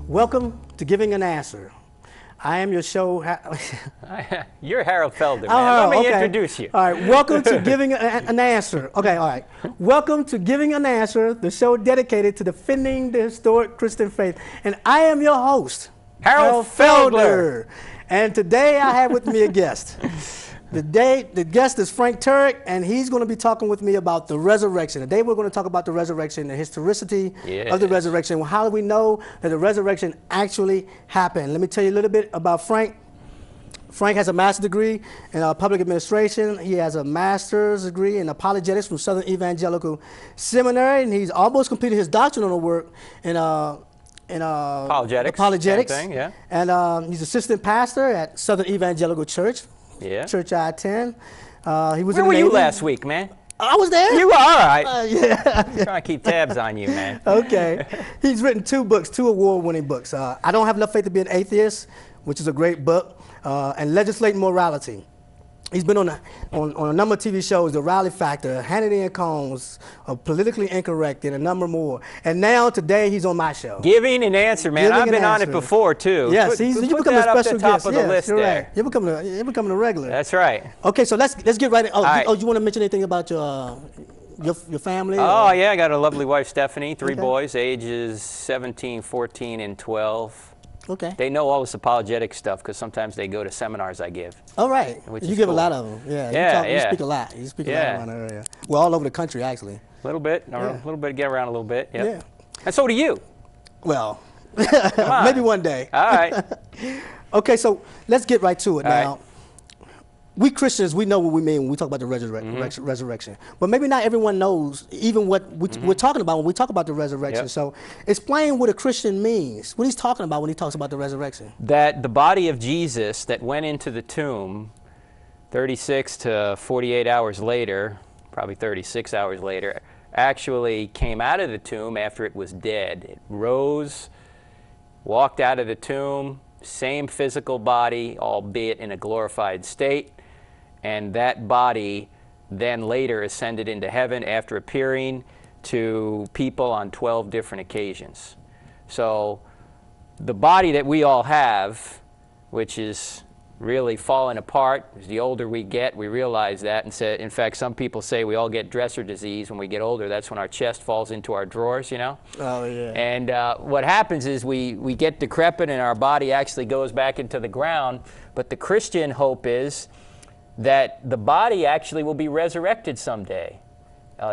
Welcome to Giving an Answer. I am your show. You're Harold Felder, man. Harold, Let me okay. introduce you. All right, welcome to Giving an Answer. Okay, all right. Welcome to Giving an Answer, the show dedicated to defending the historic Christian faith. And I am your host, Harold Felder. And today I have with me a guest. The guest is Frank Turek, and he's going to be talking with me about the resurrection. Today we're going to talk about the resurrection, the historicity of the resurrection. How do we know that the resurrection actually happened? Let me tell you a little bit about Frank. Frank has a master's degree in public administration. He has a master's degree in apologetics from Southern Evangelical Seminary, and he's almost completed his doctoral work in apologetics. Thing, yeah. And he's assistant pastor at Southern Evangelical Church. Yeah. Church I attend. He was. Where were you last week, man? I was there. You were all right. Yeah. I'm trying to keep tabs on you, man. Okay. He's written 2 books, 2 award-winning books. I Don't Have Enough Faith to Be an Atheist, which is a great book, and Legislating Morality. He's been on a number of TV shows, The Rally Factor, Hannity and Combs, Politically Incorrect, and a number more. And now, today, he's on my show. Giving an Answer, man. I've been on it before, too. Yes, you become a special guest. Top of the list there. Right. You're becoming a regular. That's right. Okay, so let's get right in. Right. You want to mention anything about your family? Oh, yeah, I got a lovely wife, Stephanie, 3 boys, ages 17, 14, and 12. Okay. They know all this apologetic stuff because sometimes they go to seminars I give. All right. You give cool. a lot of them. Yeah. You speak a lot. You speak a lot around the area. Well, all over the country, actually. A little bit. A little bit. Get around a little bit. Yep. Yeah. And so do you. Well, Come on. maybe one day. All right. Okay, so let's get right to it All now. right. We Christians, we know what we mean when we talk about the resurrection. But maybe not everyone knows even what we're talking about when we talk about the resurrection. Yep. So explain what a Christian means, what he's talking about when he talks about the resurrection. That the body of Jesus that went into the tomb 36 to 48 hours later, probably 36 hours later, actually came out of the tomb after it was dead. It rose, walked out of the tomb, same physical body, albeit in a glorified state. And that body then later ascended into heaven after appearing to people on 12 different occasions. So the body that we all have, which is really falling apart, as the older we get, we realize that. And say, in fact, some people say we all get dresser disease when we get older. That's when our chest falls into our drawers, you know? Oh, yeah. And what happens is we get decrepit and our body actually goes back into the ground. But the Christian hope is that the body actually will be resurrected someday,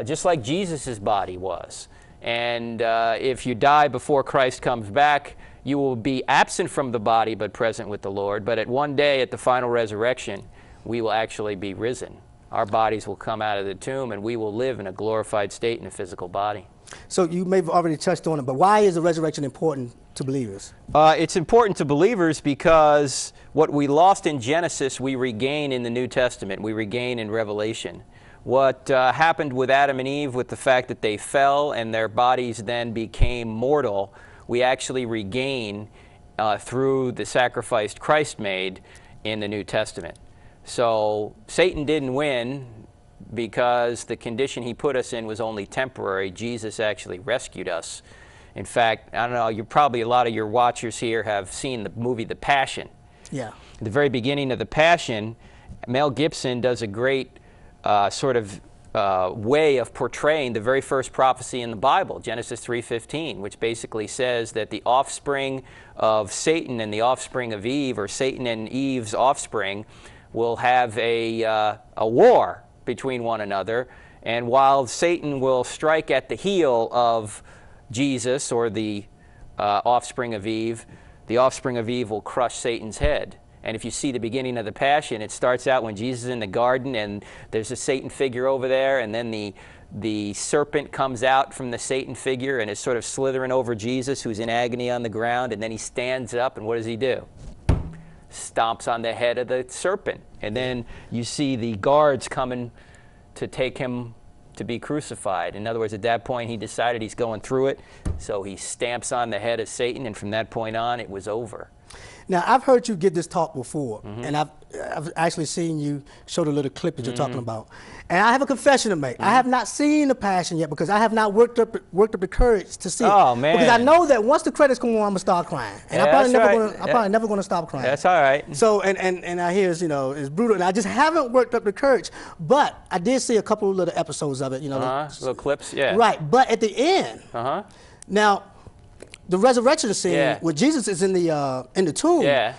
just like Jesus' body was. And if you die before Christ comes back, you will be absent from the body but present with the Lord. But at one day, at the final resurrection, we will actually be risen. Our bodies will come out of the tomb and we will live in a glorified state in a physical body. So you may have already touched on it, but why is the resurrection important to believers? It's important to believers because what we lost in Genesis, we regain in the New Testament. We regain in Revelation. What happened with Adam and Eve, with the fact that they fell and their bodies then became mortal, we actually regain through the sacrifice Christ made in the New Testament. So Satan didn't win because the condition he put us in was only temporary. Jesus actually rescued us. In fact, I don't know, probably a lot of your watchers here have seen the movie The Passion. Yeah. At the very beginning of The Passion, Mel Gibson does a great way of portraying the very first prophecy in the Bible, Genesis 3:15, which basically says that the offspring of Satan and the offspring of Eve, or Satan and Eve's offspring, will have a war between one another. And while Satan will strike at the heel of Jesus, or the offspring of Eve, the offspring of Eve will crush Satan's head. And if you see the beginning of the Passion, it starts out when Jesus is in the garden and there's a Satan figure over there, and then the serpent comes out from the Satan figure and is sort of slithering over Jesus, who's in agony on the ground, and then he stands up, and what does he do? Stomps on the head of the serpent. And then you see the guards coming to take him to be crucified. In other words, at that point, he decided he's going through it, so he stamps on the head of Satan, and from that point on, it was over. Now, I've heard you give this talk before, and I've actually seen you show the little clip that you're talking about. And I have a confession to make. I have not seen The Passion yet because I have not worked up the courage to see it. Oh, man. Because I know that once the credits come on, I'm going to start crying. And I'm probably never going to stop crying. That's all right. So, and I hear, it's brutal. And I just haven't worked up the courage. But I did see a couple of little episodes of it, little clips, yeah. Right. But at the end, now, the resurrection scene where Jesus is in the tomb,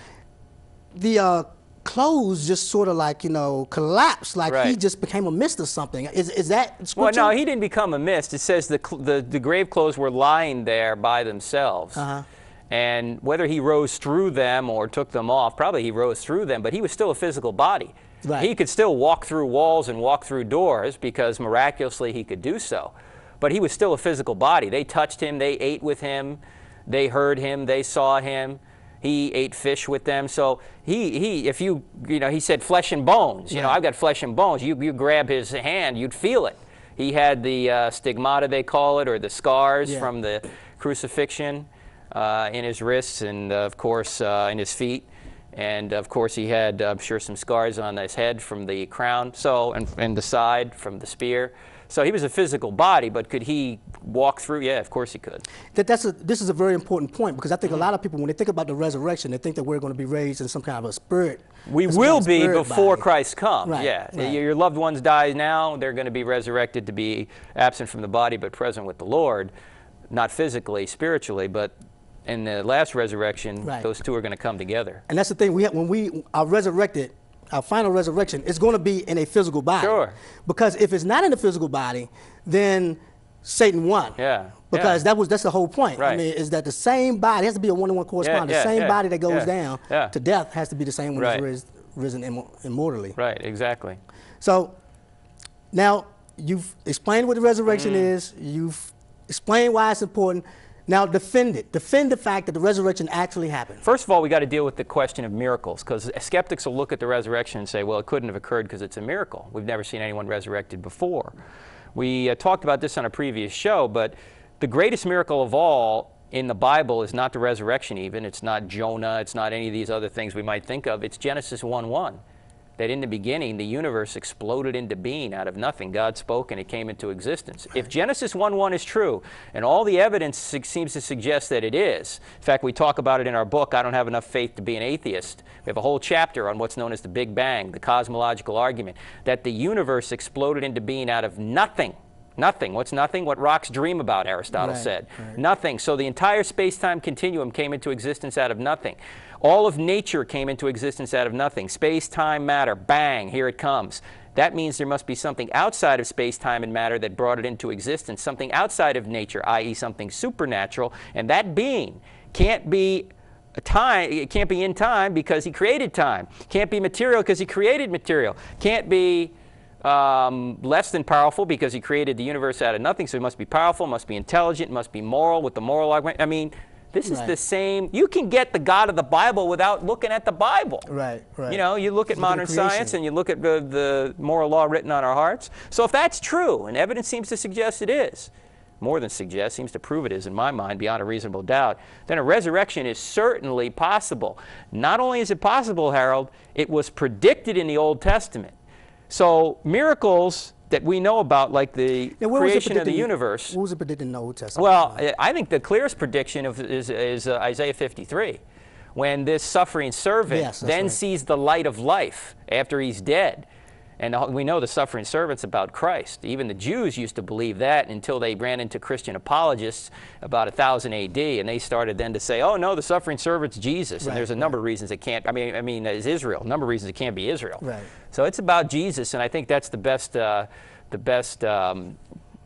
the clothes just sort of like, collapsed, like he just became a mist or something. Is that scripture? Well, no, he didn't become a mist. It says the grave clothes were lying there by themselves. And whether he rose through them or took them off, probably he rose through them, but he was still a physical body. Right. He could still walk through walls and walk through doors because miraculously he could do so. But he was still a physical body. They touched him, they ate with him, they heard him, they saw him. He ate fish with them. So he said flesh and bones. I've got flesh and bones. You grab his hand, you'd feel it. He had the stigmata, they call it, or the scars from the crucifixion in his wrists and, of course, in his feet. And, of course, he had, I'm sure, some scars on his head from the crown, and the side from the spear. So he was a physical body, but could he walk through? Yeah, of course he could. This is a very important point because I think a lot of people, when they think about the resurrection, they think that we're going to be raised in some kind of a spirit. We will be before body. Christ comes. Right, yeah, right. Your loved ones die now. They're going to be resurrected to be absent from the body but present with the Lord, not physically, spiritually, but in the last resurrection, those two are going to come together. And that's the thing. When we are resurrected, our final resurrection is going to be in a physical body. Sure. Because if it's not in a physical body, then Satan won. Yeah. Because that's the whole point. Right. I mean, is that the same body has to be a one-to-one correspondence. The same body that goes down to death has to be the same one that's risen immortally. Right. Exactly. So now you've explained what the resurrection is. You've explained why it's important. Now defend it. Defend the fact that the resurrection actually happened. First of all, we got to deal with the question of miracles, because skeptics will look at the resurrection and say, well, it couldn't have occurred because it's a miracle. We've never seen anyone resurrected before. We talked about this on a previous show, but the greatest miracle of all in the Bible is not the resurrection even. It's not Jonah. It's not any of these other things we might think of. It's Genesis 1:1. That in the beginning, the universe exploded into being out of nothing. God spoke and it came into existence. If Genesis 1:1 is true, and all the evidence seems to suggest that it is, in fact, we talk about it in our book, I Don't Have Enough Faith to Be an Atheist. We have a whole chapter on what's known as the Big Bang, the cosmological argument, that the universe exploded into being out of nothing. Nothing. What's nothing? What rocks dream about, Aristotle said. Nothing. So the entire space-time continuum came into existence out of nothing. All of nature came into existence out of nothing. Space, time, matter, bang, here it comes. That means there must be something outside of space, time, and matter that brought it into existence, something outside of nature, i.e. something supernatural, and that being can't be time, it can't be in time because he created time. Can't be material because he created material. Can't be less than powerful because he created the universe out of nothing, so he must be powerful, must be intelligent, must be moral with the moral argument. I mean, this is the same. You can get the God of the Bible without looking at the Bible. Right. You look at modern science and you look at the moral law written on our hearts. So if that's true, and evidence seems to suggest it is, more than suggest, seems to prove it is in my mind beyond a reasonable doubt, then a resurrection is certainly possible. Not only is it possible, Harold, it was predicted in the Old Testament. So miracles that we know about, like the creation of the universe. What was it predicted in the Old Testament? Well, I think the clearest prediction is Isaiah 53, when this suffering servant sees the light of life after he's dead. And we know the suffering servant's about Christ. Even the Jews used to believe that until they ran into Christian apologists about 1000 AD, and they started then to say, oh, no, the suffering servant's Jesus. And there's a number of reasons it can't, it's Israel. A number of reasons it can't be Israel. Right. So it's about Jesus, and I think that's the best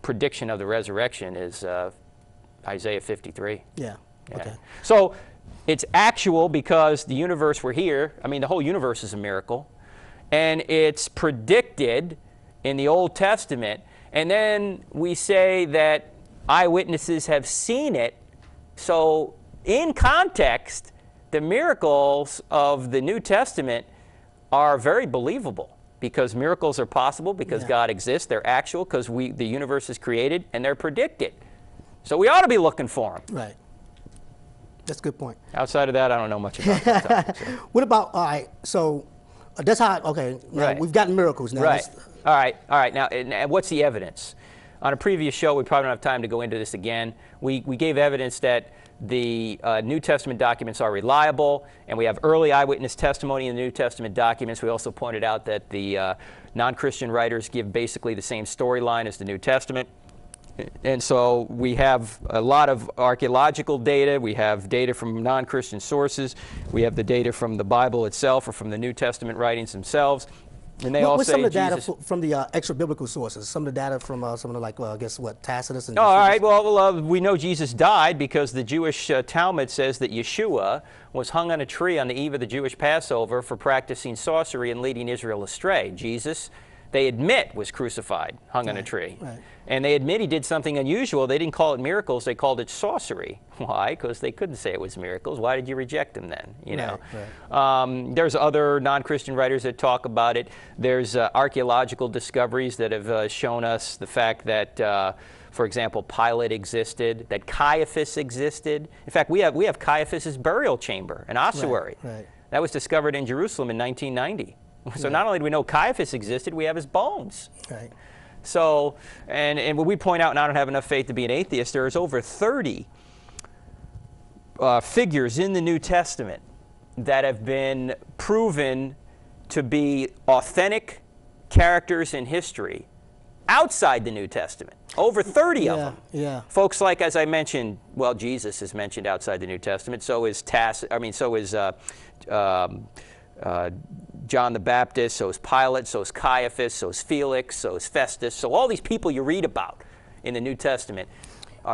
prediction of the resurrection is Isaiah 53. Yeah. Okay. So it's actual because the universe we're here, the whole universe is a miracle. And it's predicted in the Old Testament. And then we say that eyewitnesses have seen it. So in context, the miracles of the New Testament are very believable because miracles are possible, because God exists, they're actual, because the universe is created, and they're predicted. So we ought to be looking for them. Right. That's a good point. Outside of that, I don't know much about that topic. So. What about, all right, so That's how, okay, now Right. we've gotten miracles now. Right. All right. Now, and what's the evidence? On a previous show, we probably don't have time to go into this again. We gave evidence that the New Testament documents are reliable, and we have early eyewitness testimony in the New Testament documents. We also pointed out that the non-Christian writers give basically the same storyline as the New Testament. And so we have a lot of archaeological data. We have data from non-Christian sources. We have the data from the Bible itself or from the New Testament writings themselves. And they all What's say some of the Jesus... data from the extra biblical sources? Some of the data from some of the, like, I guess, what, Tacitus and... Oh, all right. Well, we know Jesus died because the Jewish Talmud says that Yeshua was hung on a tree on the eve of the Jewish Passover for practicing sorcery and leading Israel astray. Jesus, they admit, was crucified, hung on a tree. Right. And they admit he did something unusual. They didn't call it miracles. They called it sorcery. Why? Because they couldn't say it was miracles. Why did you reject him then? You know. Right. There's other non-Christian writers that talk about it. There's archaeological discoveries that have shown us the fact that, for example, Pilate existed, that Caiaphas existed. In fact, we have Caiaphas's burial chamber, an ossuary. Right. That was discovered in Jerusalem in 1990. So not only do we know Caiaphas existed, we have his bones. Right. So, and when we point out, and I don't have enough faith to be an atheist, there's over 30 figures in the New Testament that have been proven to be authentic characters in history outside the New Testament. Over 30 of them. Yeah. Folks like, as I mentioned, well, Jesus is mentioned outside the New Testament. So is John the Baptist, so is Pilate, so is Caiaphas, so is Felix, so is Festus. So all these people you read about in the New Testament,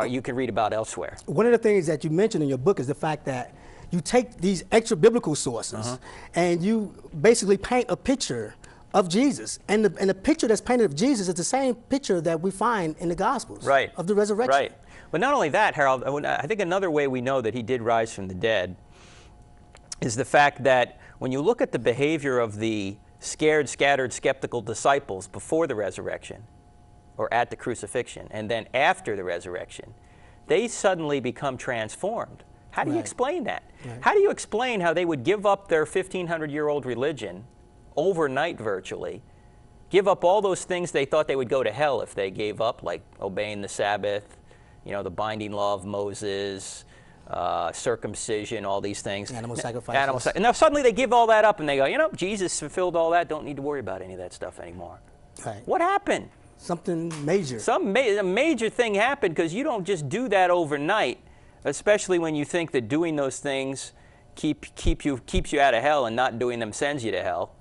you can read about elsewhere. One of the things that you mentioned in your book is the fact that you take these extra biblical sources and you basically paint a picture of Jesus. And the picture that's painted of Jesus is the same picture that we find in the Gospels of the resurrection. Right. But not only that, Harold, I think another way we know that he did rise from the dead is the fact that when you look at the behavior of the scared, scattered, skeptical disciples before the resurrection, or at the crucifixion, and then after the resurrection, they suddenly become transformed. How do you explain that? How do you explain how they would give up their 1,500-year-old religion overnight virtually, give up all those things they thought they would go to hell if they gave up, like obeying the Sabbath, you know, the binding law of Moses, circumcision, all these things. Animal sacrifices. And now suddenly they give all that up and they go, you know, Jesus fulfilled all that, don't need to worry about any of that stuff anymore. Right. What happened? Something major. A major thing happened, because you don't just do that overnight, especially when you think that doing those things keeps you out of hell, and not doing them sends you to hell.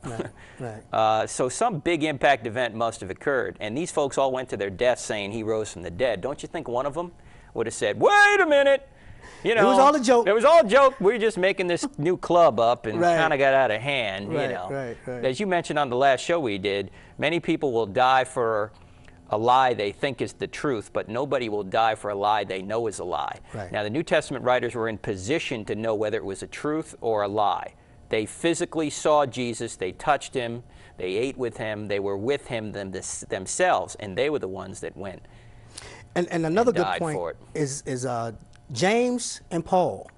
Right. So some big impact event must have occurred, and these folks all went to their death saying he rose from the dead. Don't you think one of them would have said, wait a minute, you know, it was all a joke. It was all a joke. We're just making this new club up, and kind of got out of hand. You know. Right. As you mentioned on the last show we did, many people will die for a lie they think is the truth, but nobody will die for a lie they know is a lie. Right. Now, the New Testament writers were in position to know whether it was a truth or a lie. They physically saw Jesus, they touched him, they ate with him, they were with him themselves, and they were the ones that went and another good died point for it. is James and Paul,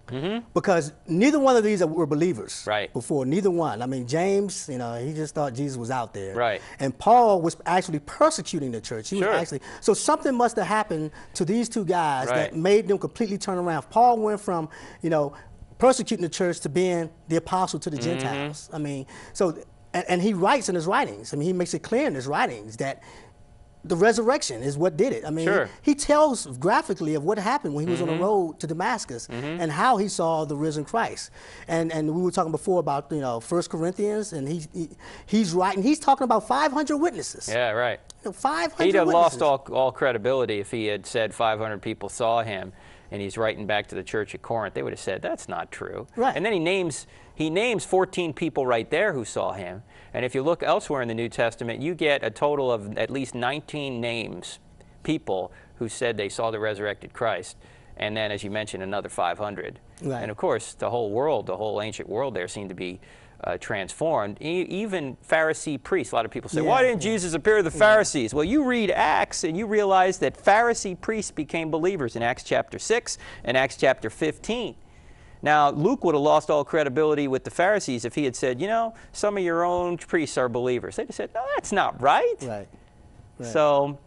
because neither one of these were believers before. Neither one. I mean, James, you know, he just thought Jesus was out there. Right. And Paul was actually persecuting the church. He was actually, so something must have happened to these two guys that made them completely turn around. Paul went from, you know, persecuting the church to being the apostle to the Gentiles. I mean, so, and he writes in his writings, I mean, he makes it clear in his writings that the resurrection is what did it. I mean, he tells graphically of what happened when he was on the road to Damascus and how he saw the risen Christ. And we were talking before about, you know, 1 Corinthians, and he's writing, he's talking about 500 witnesses. Yeah, right. You know, 500 He'd have witnesses. lost all credibility if he had said 500 people saw him, and he's writing back to the church at Corinth. They would have said, that's not true. Right. And then he names 14 people right there who saw him. And if you look elsewhere in the New Testament, you get a total of at least 19 names, people who said they saw the resurrected Christ. And then, as you mentioned, another 500. Right. And of course, the whole world, the whole ancient world there seemed to be transformed. Even Pharisee priests, a lot of people say, why didn't Jesus appear to the Pharisees? Well, you read Acts and you realize that Pharisee priests became believers in Acts chapter 6 and Acts chapter 15. Now, Luke would have lost all credibility with the Pharisees if he had said, you know, some of your own priests are believers. They'd have said, no, that's not right. Right. So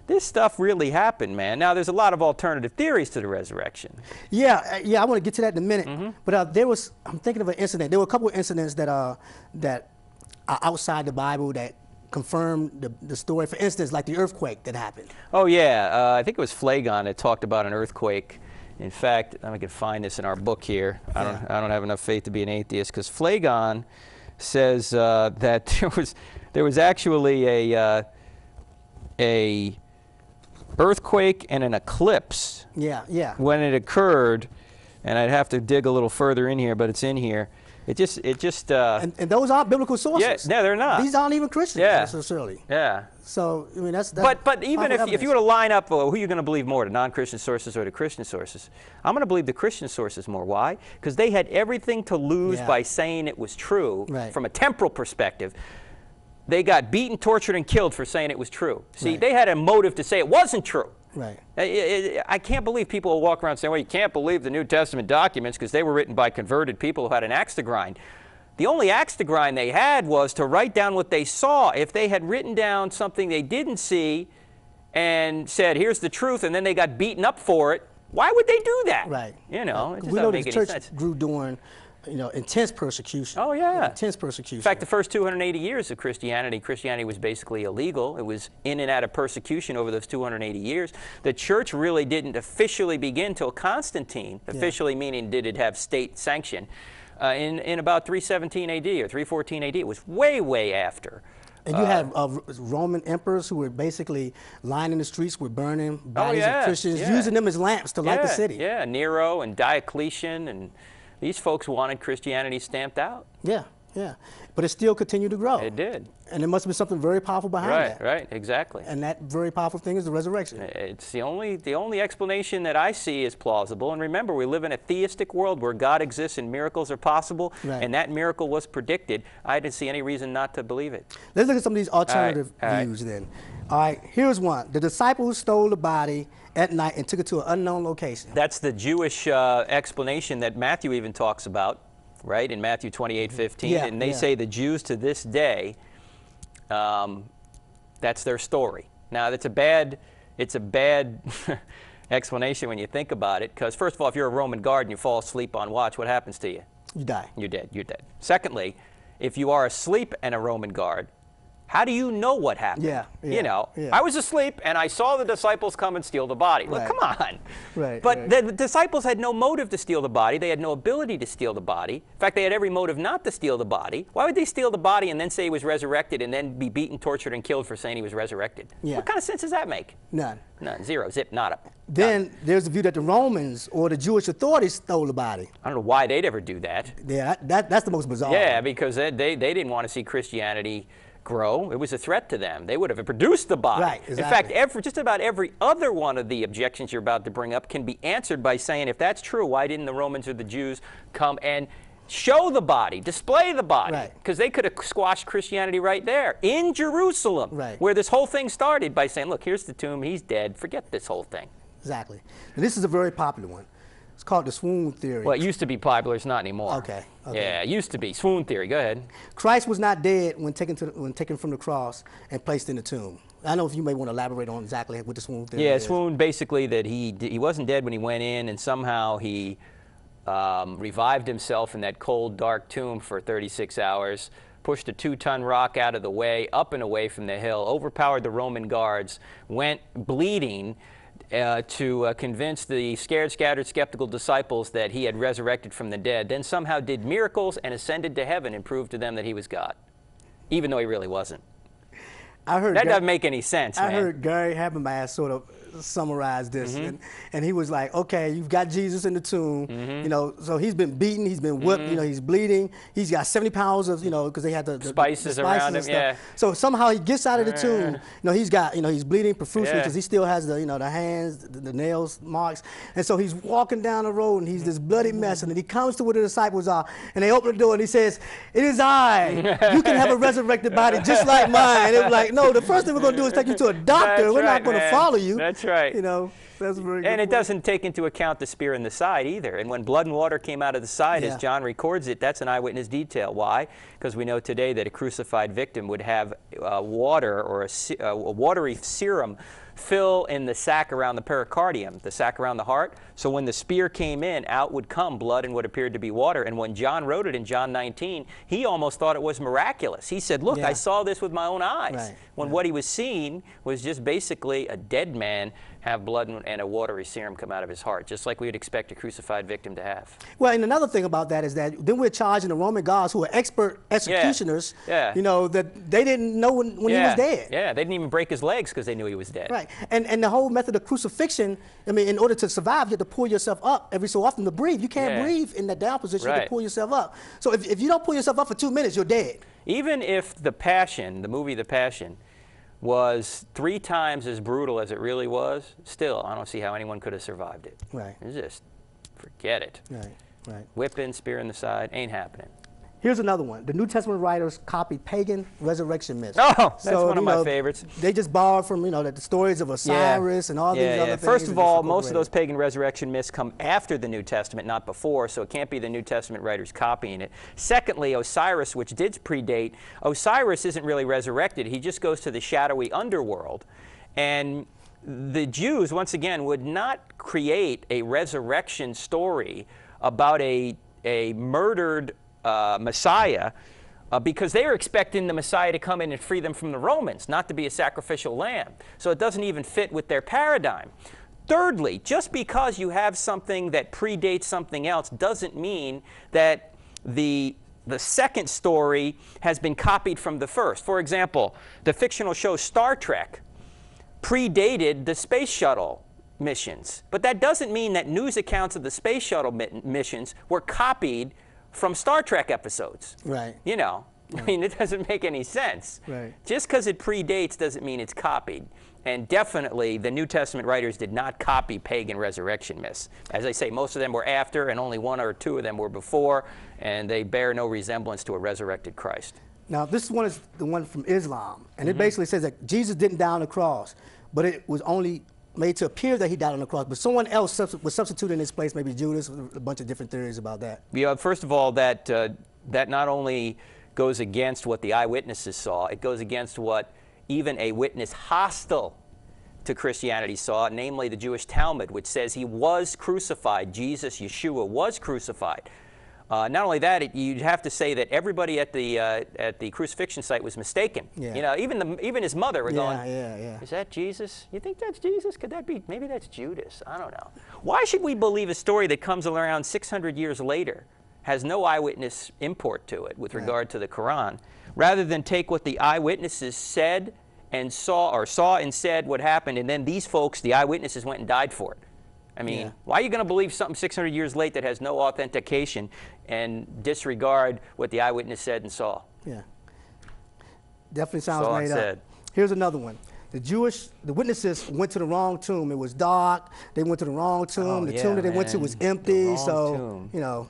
this stuff really happened, man. Now, there's a lot of alternative theories to the resurrection. Yeah, I want to get to that in a minute. But I'm thinking of an incident. There were a couple of incidents that are outside the Bible that confirmed the story. For instance, like the earthquake that happened. Oh, yeah. I think it was Phlegon that talked about an earthquake. In fact, I can find this in our book here. I don't have enough faith to be an atheist, because Phlegon says that there was actually a earthquake and an eclipse. Yeah. When it occurred, and I'd have to dig a little further in here, but it's in here. It just. And those aren't biblical sources. Yeah, they're not. These aren't even Christians necessarily. Yeah. So I mean that's but even if you were to line up, who are you going to believe more, the non-Christian sources or the Christian sources? I'm going to believe the Christian sources more. Why? Because they had everything to lose by saying it was true. Right. From a temporal perspective. They got beaten, tortured, and killed for saying it was true. See, they had a motive to say it wasn't true. Right. I can't believe people will walk around saying, well, you can't believe the New Testament documents because they were written by converted people who had an axe to grind. The only axe to grind they had was to write down what they saw. If they had written down something they didn't see and said, here's the truth, and then they got beaten up for it, why would they do that? Right. You know, it just we doesn't know make the any church sense. grew during intense persecution. Oh, yeah. Intense persecution. In fact, the first 280 years of Christianity was basically illegal. It was in and out of persecution over those 280 years. The church really didn't officially begin till Constantine, officially meaning did it have state sanction, in about 317 AD or 314 AD. It was way, way after. And you have Roman emperors who were basically lining the streets with burning bodies of Christians, using them as lamps to light the city. Yeah, Nero and Diocletian, and these folks wanted Christianity stamped out. Yeah. But it still continued to grow. It did. And there must have been something very powerful behind that. Right, exactly. And that very powerful thing is the resurrection. It's the only explanation that I see is plausible. And remember, we live in a theistic world where God exists and miracles are possible, and that miracle was predicted. I didn't see any reason not to believe it. Let's look at some of these alternative views then. All right, here's one. The disciples stole the body at night and took it to an unknown location. That's the Jewish explanation that Matthew even talks about, right, in Matthew 28:15. And they say the Jews to this day, that's their story. Now, it's a bad explanation when you think about it, because first of all, if you're a Roman guard and you fall asleep on watch, what happens to you? You die. You're dead. Secondly, if you are asleep and a Roman guard, how do you know what happened? I was asleep and I saw the disciples come and steal the body. Look, come on. But the disciples had no motive to steal the body. They had no ability to steal the body. In fact, they had every motive not to steal the body. Why would they steal the body and then say he was resurrected and then be beaten, tortured, and killed for saying he was resurrected? What kind of sense does that make? None. Zero. Zip. Nada. Then there's the view that the Romans or the Jewish authorities stole the body. I don't know why they'd ever do that. Yeah, that's the most bizarre. Yeah, because they didn't want to see Christianity grow. It was a threat to them. They would have produced the body. Right, exactly. In fact, just about every other one of the objections you're about to bring up can be answered by saying, if that's true, why didn't the Romans or the Jews come and show the body, display the body? Because they could have squashed Christianity right there in Jerusalem, where this whole thing started, by saying, look, here's the tomb, he's dead, forget this whole thing. Exactly. And this is a very popular one. It's called the swoon theory. Well, it used to be popular. It's not anymore. Okay. Yeah, it used to be. Swoon theory. Go ahead. Christ was not dead when taken from the cross and placed in the tomb. I know if you may want to elaborate on exactly what the swoon theory is. Yeah, swoon basically that he wasn't dead when he went in, and somehow he revived himself in that cold, dark tomb for 36 hours, pushed a 2-ton rock out of the way, up and away from the hill, overpowered the Roman guards, went bleeding, to convince the scared, scattered, skeptical disciples that he had resurrected from the dead, then somehow did miracles and ascended to heaven and proved to them that he was God, even though he really wasn't. That doesn't make any sense, man. I heard Gary Habermas sort of summarize this, and he was like, okay, you've got Jesus in the tomb, so he's been beaten, he's been whipped, he's bleeding, he's got 70 pounds of, because they had the spices around him, So somehow he gets out of the tomb, he's got, he's bleeding profusely because he still has the, the hands, the nails marks, and so he's walking down the road and he's this bloody mess, and then he comes to where the disciples are, and they open the door and he says, it is I, you can have a resurrected body just like mine. They were like, no, the first thing we're going to do is take you to a doctor. We're not going to follow you. That's right. That's very good. And it doesn't take into account the spear in the side either. And when blood and water came out of the side, as John records it, that's an eyewitness detail. Why? Because we know today that a crucified victim would have water or a watery serum fill in the sac around the pericardium, the sac around the heart. So when the spear came in, out would come blood and what appeared to be water. And when John wrote it in John 19, he almost thought it was miraculous. He said, look, I saw this with my own eyes. When what he was seeing was just basically a dead man have blood and a watery serum come out of his heart, just like we would expect a crucified victim to have. Well, and another thing about that is that then we're charging the Roman guards, who are expert executioners, you know, that they didn't know when he was dead. Yeah, they didn't even break his legs because they knew he was dead. Right, and the whole method of crucifixion, I mean, in order to survive, you have to pull yourself up every so often to breathe. You can't breathe in that down position, you have to pull yourself up. So if you don't pull yourself up for 2 minutes, you're dead. Even if The Passion, the movie The Passion, was 3 times as brutal as it really was, still, I don't see how anyone could have survived it. Right. It's just, forget it. Right, right. Whipping, spear in the side, ain't happening. Here's another one. The New Testament writers copied pagan resurrection myths. Oh, that's one of my favorites. They just borrowed from, the stories of Osiris and all these other things. First of all, most of those pagan resurrection myths come after the New Testament, not before, so it can't be the New Testament writers copying it. Secondly, Osiris, which did predate, Osiris isn't really resurrected. He just goes to the shadowy underworld. And the Jews, once again, would not create a resurrection story about a murdered Messiah because they were expecting the Messiah to come in and free them from the Romans, not to be a sacrificial lamb. So it doesn't even fit with their paradigm. Thirdly, just because you have something that predates something else doesn't mean that the second story has been copied from the first. For example, the fictional show Star Trek predated the space shuttle missions. But that doesn't mean that news accounts of the space shuttle missions were copied from Star Trek episodes. Right. You know, I mean, it doesn't make any sense. Right. Just because it predates doesn't mean it's copied. And definitely, the New Testament writers did not copy pagan resurrection myths. As I say, most of them were after, and only 1 or 2 of them were before, and they bear no resemblance to a resurrected Christ. Now, this one is the one from Islam, and it basically says that Jesus didn't die on the cross, but it was only made to appear that he died on the cross, but someone else was substituted in his place, maybe Judas, a bunch of different theories about that. Yeah, first of all, that not only goes against what the eyewitnesses saw, it goes against what even a witness hostile to Christianity saw, namely the Jewish Talmud, which says he was crucified. Jesus, Yeshua, was crucified. Not only that, you'd have to say that everybody at the crucifixion site was mistaken. Yeah. You know, even his mother were going, yeah. Is that Jesus? You think that's Jesus? Could that be? Maybe that's Judas. I don't know. Why should we believe a story that comes around 600 years later, has no eyewitness import to it with regard to the Quran, rather than take what the eyewitnesses said and saw and said what happened, and then these folks, the eyewitnesses, went and died for it? I mean, why are you going to believe something 600 years late that has no authentication and disregard what the eyewitness said and saw? Yeah. Definitely sounds made up. Here's another one. The witnesses went to the wrong tomb. It was dark. They went to the wrong tomb. The tomb that they went to was empty. So, you know.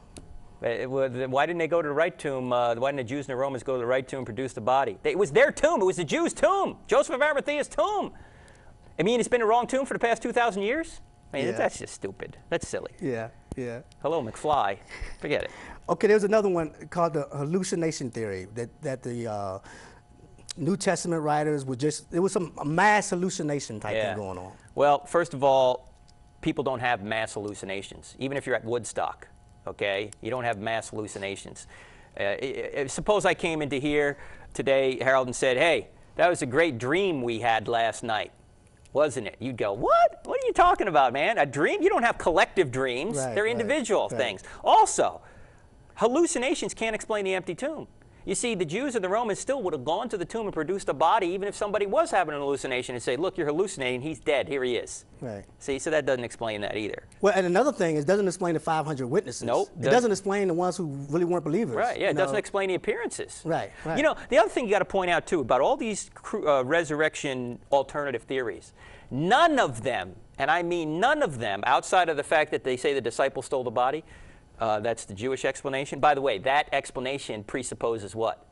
Why didn't they go to the right tomb? Why didn't the Jews and the Romans go to the right tomb and produce the body? It was their tomb. It was the Jews' tomb. Joseph of Arimathea's tomb. I mean, it's been the wrong tomb for the past 2,000 years? I mean, that's just stupid. That's silly. Yeah. Hello, McFly. Forget it. Okay, there's another one called the hallucination theory, that the New Testament writers were there was a mass hallucination type thing going on. Well, first of all, people don't have mass hallucinations. Even if you're at Woodstock, okay? You don't have mass hallucinations. Suppose I came into here today, Harold, and said, hey, that was a great dream we had last night, wasn't it? You'd go, what? What are you talking about, man? A dream? You don't have collective dreams. They're individual things. Also, hallucinations can't explain the empty tomb. You see, the Jews and the Romans still would have gone to the tomb and produced a body, even if somebody was having an hallucination, and say, look, you're hallucinating, he's dead, here he is. Right. See, so that doesn't explain that either. Well, and another thing is, it doesn't explain the 500 witnesses. Nope. It doesn't explain the ones who really weren't believers. Right, yeah, it doesn't explain the appearances. Right. You know, the other thing you got to point out, too, about all these resurrection alternative theories, none of them, and I mean none of them, outside of the fact that they say the disciples stole the body, that's the Jewish explanation. By the way, that explanation presupposes what?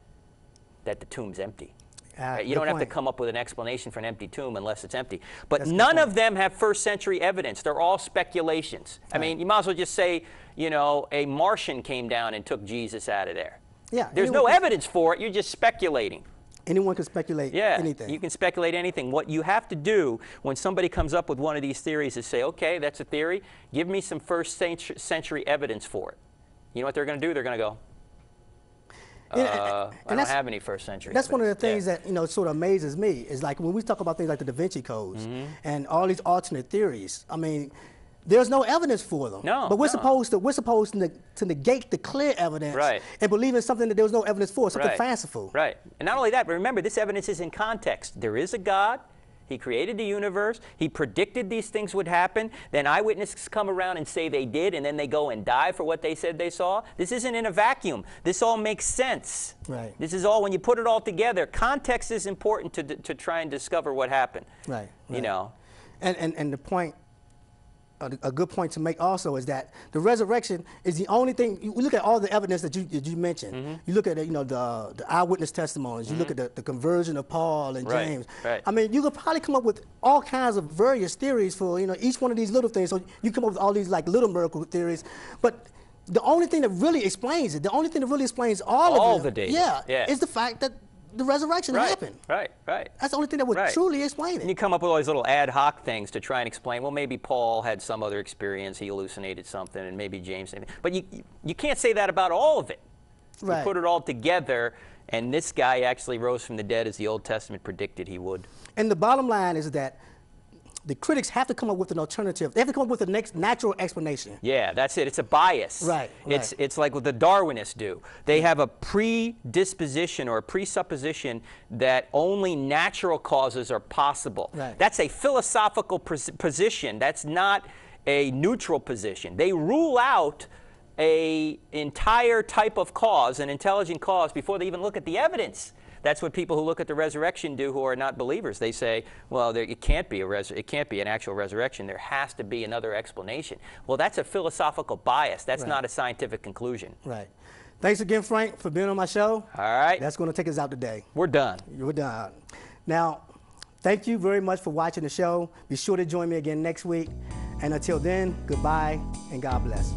That the tomb's empty. Right? You don't have to come up with an explanation for an empty tomb unless it's empty. But none of them have first century evidence. They're all speculations. I mean, you might as well just say, you know, a Martian came down and took Jesus out of there. Yeah. There's no evidence for it. You're just speculating. Anyone can speculate anything. You can speculate anything. What you have to do when somebody comes up with one of these theories is say, okay, that's a theory. Give me some first century evidence for it. You know what they're going to do? They're going to go, I don't have any first century. That's one of the things that, you know, sort of amazes me is like when we talk about things like the Da Vinci Codes and all these alternate theories. I mean, there's no evidence for them. No, but we're supposed to negate the clear evidence and believe in something that there was no evidence for, something fanciful. Right. And not only that, but remember, this evidence is in context. There is a God. He created the universe. He predicted these things would happen. Then eyewitnesses come around and say they did, and then they go and die for what they said they saw. This isn't in a vacuum. This all makes sense. Right. This is all, when you put it all together, context is important to try and discover what happened. Right. You know. And the point, a good point to make also is that the resurrection is the only thing. You look at all the evidence that you mentioned. You look at the eyewitness testimonies. You look at the conversion of Paul and James. Right. I mean, you could probably come up with all kinds of various theories for each one of these little things. So you come up with all these like little miracle theories, but the only thing that really explains it, the only thing that really explains all of the data, is the fact that the resurrection happened. Right. That's the only thing that would truly explain it. And you come up with all these little ad hoc things to try and explain, well, maybe Paul had some other experience, he hallucinated something, and maybe James did. But you can't say that about all of it. Right. You put it all together, and this guy actually rose from the dead as the Old Testament predicted he would. And the bottom line is that the critics have to come up with an alternative. They have to come up with the next natural explanation. Yeah, that's it. It's a bias. Right. It's like what the Darwinists do. They have a predisposition or a presupposition that only natural causes are possible. Right. That's a philosophical position. That's not a neutral position. They rule out an entire type of cause, an intelligent cause, before they even look at the evidence. That's what people who look at the resurrection do who are not believers. They say, well, it can't be an actual resurrection. There has to be another explanation. Well, that's a philosophical bias. That's not a scientific conclusion. Right. Thanks again, Frank, for being on my show. All right. That's going to take us out today. We're done. We're done. Now, thank you very much for watching the show. Be sure to join me again next week. And until then, goodbye and God bless.